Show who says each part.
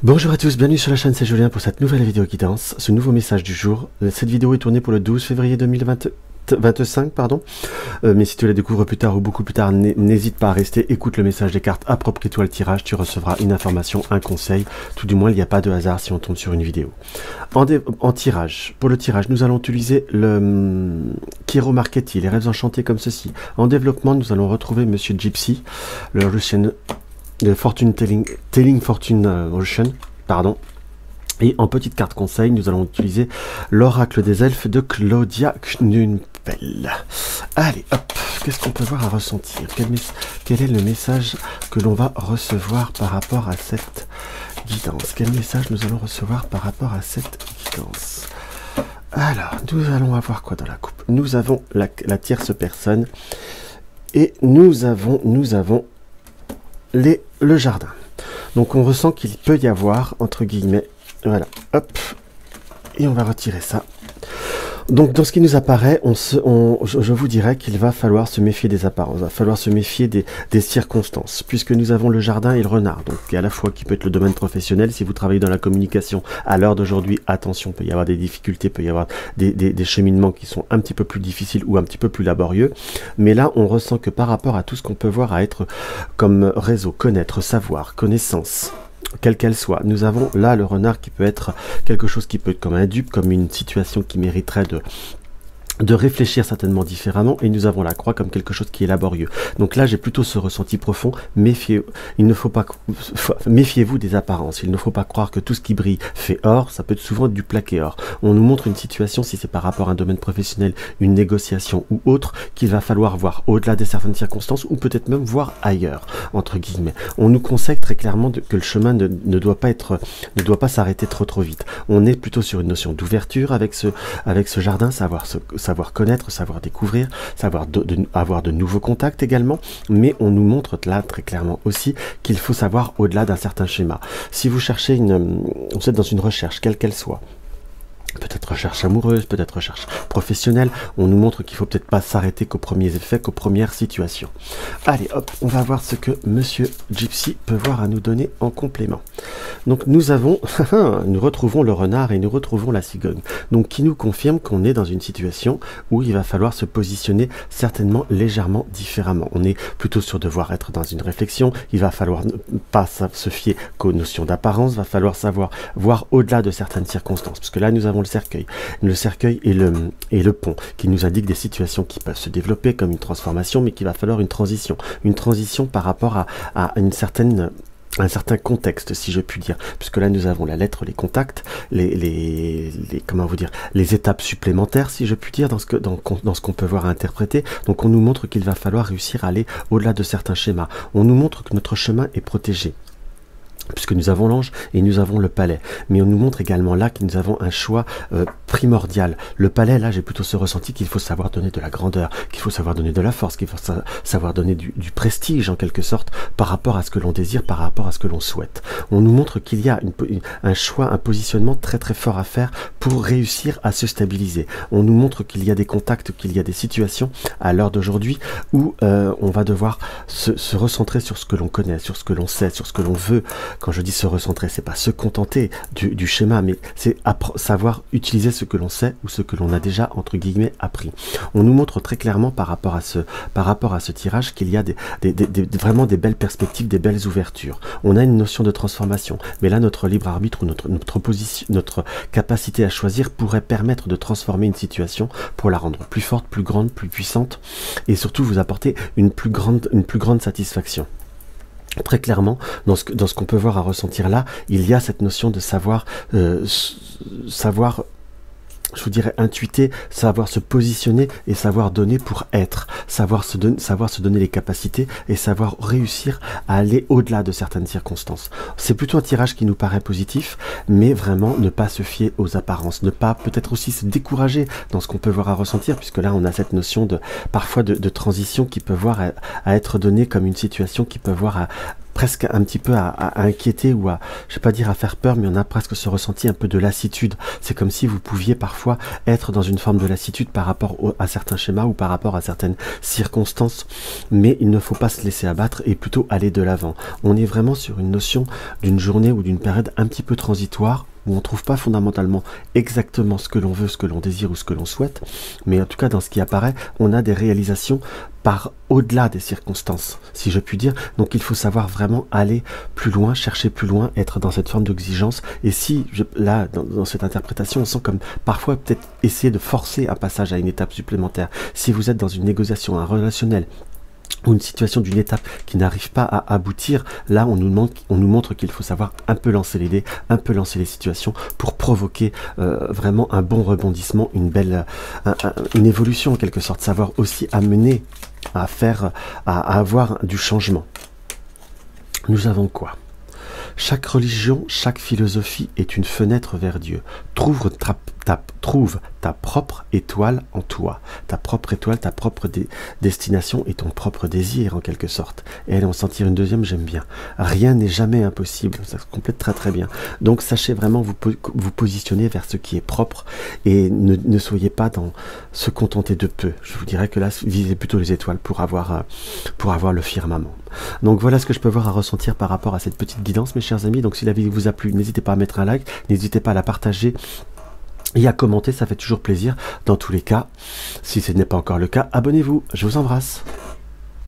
Speaker 1: Bonjour à tous, bienvenue sur la chaîne, c'est Julien pour cette nouvelle vidéo guidance, ce nouveau message du jour. Cette vidéo est tournée pour le 12 février 2025, mais si tu la découvres plus tard ou beaucoup plus tard, n'hésite pas à rester, écoute le message des cartes, approprie-toi le tirage, tu recevras une information, un conseil, tout du moins il n'y a pas de hasard si on tombe sur une vidéo. En tirage, pour le tirage, nous allons utiliser le Kiro Marchetti, les rêves enchantés comme ceci. En développement, nous allons retrouver Monsieur Gypsy, le Russian... de Fortune Telling Fortune Ocean, pardon. Et en petite carte conseil, nous allons utiliser l'oracle des elfes de Claudia Knunpel. Allez, hop, qu'est-ce qu'on peut voir à ressentir? Quel est le message que l'on va recevoir par rapport à cette guidance? Quel message nous allons recevoir par rapport à cette guidance? Alors, nous allons avoir quoi dans la coupe? Nous avons la tierce personne et nous avons le jardin. Donc on ressent qu'il peut y avoir, entre guillemets, voilà, hop, et on va retirer ça. Donc dans ce qui nous apparaît, je vous dirais qu'il va falloir se méfier des apparences, il va falloir se méfier des circonstances, puisque nous avons le jardin et le renard, donc à la fois qui peut être le domaine professionnel. Si vous travaillez dans la communication à l'heure d'aujourd'hui, attention, il peut y avoir des difficultés, il peut y avoir des cheminements qui sont un petit peu plus difficiles ou un petit peu plus laborieux, mais là on ressent que par rapport à tout ce qu'on peut voir à être comme réseau, connaître, savoir, connaissance, quelle qu'elle soit, nous avons là le renard qui peut être quelque chose qui peut être comme un dupe, comme une situation qui mériterait de réfléchir certainement différemment, et nous avons la croix comme quelque chose qui est laborieux. Donc là j'ai plutôt ce ressenti profond, méfiez-vous des apparences, il ne faut pas croire que tout ce qui brille fait or, ça peut être souvent du plaqué or. On nous montre une situation, si c'est par rapport à un domaine professionnel, une négociation ou autre, qu'il va falloir voir au-delà de certaines circonstances, ou peut-être même voir ailleurs, entre guillemets. On nous conseille très clairement que le chemin ne doit pas s'arrêter trop vite. On est plutôt sur une notion d'ouverture avec ce jardin, savoir connaître, savoir découvrir, savoir avoir de nouveaux contacts également, mais on nous montre là très clairement aussi qu'il faut savoir au-delà d'un certain schéma. Si vous cherchez vous êtes dans une recherche, quelle qu'elle soit, peut-être recherche amoureuse, peut-être recherche professionnelle, on nous montre qu'il faut peut-être pas s'arrêter qu'aux premiers effets, qu'aux premières situations. Allez, hop, on va voir ce que Monsieur Gypsy peut voir à nous donner en complément. Donc nous retrouvons le renard et nous retrouvons la cigogne, donc qui nous confirme qu'on est dans une situation où il va falloir se positionner certainement légèrement différemment. On est plutôt sur devoir être dans une réflexion, il va falloir pas se fier qu'aux notions d'apparence, va falloir savoir voir au-delà de certaines circonstances, parce que là nous avons le cercueil et le pont qui nous indiquent des situations qui peuvent se développer comme une transformation, mais qu'il va falloir une transition par rapport à un certain contexte, si je puis dire, puisque là nous avons la lettre, les contacts, comment vous dire, les étapes supplémentaires, si je puis dire, dans ce qu'on peut voir à interpréter. Donc on nous montre qu'il va falloir réussir à aller au-delà de certains schémas. On nous montre que notre chemin est protégé, puisque nous avons l'ange et nous avons le palais, mais on nous montre également là que nous avons un choix primordial. Le palais, là j'ai plutôt ce ressenti qu'il faut savoir donner de la grandeur, qu'il faut savoir donner de la force, qu'il faut savoir donner du prestige en quelque sorte par rapport à ce que l'on désire, par rapport à ce que l'on souhaite. On nous montre qu'il y a un choix, un positionnement très très fort à faire pour réussir à se stabiliser. On nous montre qu'il y a des contacts, qu'il y a des situations à l'heure d'aujourd'hui où on va devoir se recentrer sur ce que l'on connaît, sur ce que l'on sait, sur ce que l'on veut. Quand je dis se recentrer, c'est pas se contenter du schéma, mais c'est savoir utiliser ce que l'on sait ou ce que l'on a déjà entre guillemets appris. On nous montre très clairement par rapport à ce tirage qu'il y a vraiment des belles perspectives, des belles ouvertures. On a une notion de transformation, mais là notre libre arbitre ou notre capacité à choisir pourrait permettre de transformer une situation pour la rendre plus forte, plus grande, plus puissante, et surtout vous apporter une plus grande satisfaction. Très clairement, dans ce qu'on peut voir à ressentir là, il y a cette notion de savoir, je vous dirais intuiter, savoir se positionner et savoir donner pour être, savoir se donner les capacités et savoir réussir à aller au-delà de certaines circonstances. C'est plutôt un tirage qui nous paraît positif, mais vraiment ne pas se fier aux apparences, ne pas peut-être aussi se décourager dans ce qu'on peut voir à ressentir, puisque là on a cette notion parfois de transition qui peut voir à être donnée comme une situation qui peut voir presque un petit peu à inquiéter ou à, je vais pas dire à faire peur, mais on a presque ce ressenti un peu de lassitude. C'est comme si vous pouviez parfois être dans une forme de lassitude par rapport à certains schémas ou par rapport à certaines circonstances, mais il ne faut pas se laisser abattre et plutôt aller de l'avant. On est vraiment sur une notion d'une journée ou d'une période un petit peu transitoire, où on ne trouve pas fondamentalement exactement ce que l'on veut, ce que l'on désire ou ce que l'on souhaite, mais en tout cas dans ce qui apparaît, on a des réalisations par au-delà des circonstances, si je puis dire. Donc il faut savoir vraiment aller plus loin, chercher plus loin, être dans cette forme d'exigence. Et si, là, dans cette interprétation, on sent comme parfois peut-être essayer de forcer un passage à une étape supplémentaire. Si vous êtes dans une négociation, un relationnel, ou une situation d'une étape qui n'arrive pas à aboutir, là on nous montre qu'il faut savoir un peu lancer les dés, un peu lancer les situations pour provoquer vraiment un bon rebondissement, une belle une évolution en quelque sorte, savoir aussi amener à faire, à avoir du changement. Nous avons quoi? Chaque religion, chaque philosophie est une fenêtre vers Dieu. Trouve ta propre étoile en toi. Ta propre étoile, ta propre destination et ton propre désir en quelque sorte. Et allez en sentir une deuxième, j'aime bien. Rien n'est jamais impossible. Ça se complète très très bien. Donc sachez vraiment vous positionner vers ce qui est propre et ne soyez pas dans se contenter de peu. Je vous dirais que là, visez plutôt les étoiles pour avoir le firmament. Donc voilà ce que je peux voir à ressentir par rapport à cette petite guidance, mes chers amis. Donc si la vidéo vous a plu, n'hésitez pas à mettre un like, n'hésitez pas à la partager et à commenter, ça fait toujours plaisir. Dans tous les cas, si ce n'est pas encore le cas, abonnez-vous. Je vous embrasse.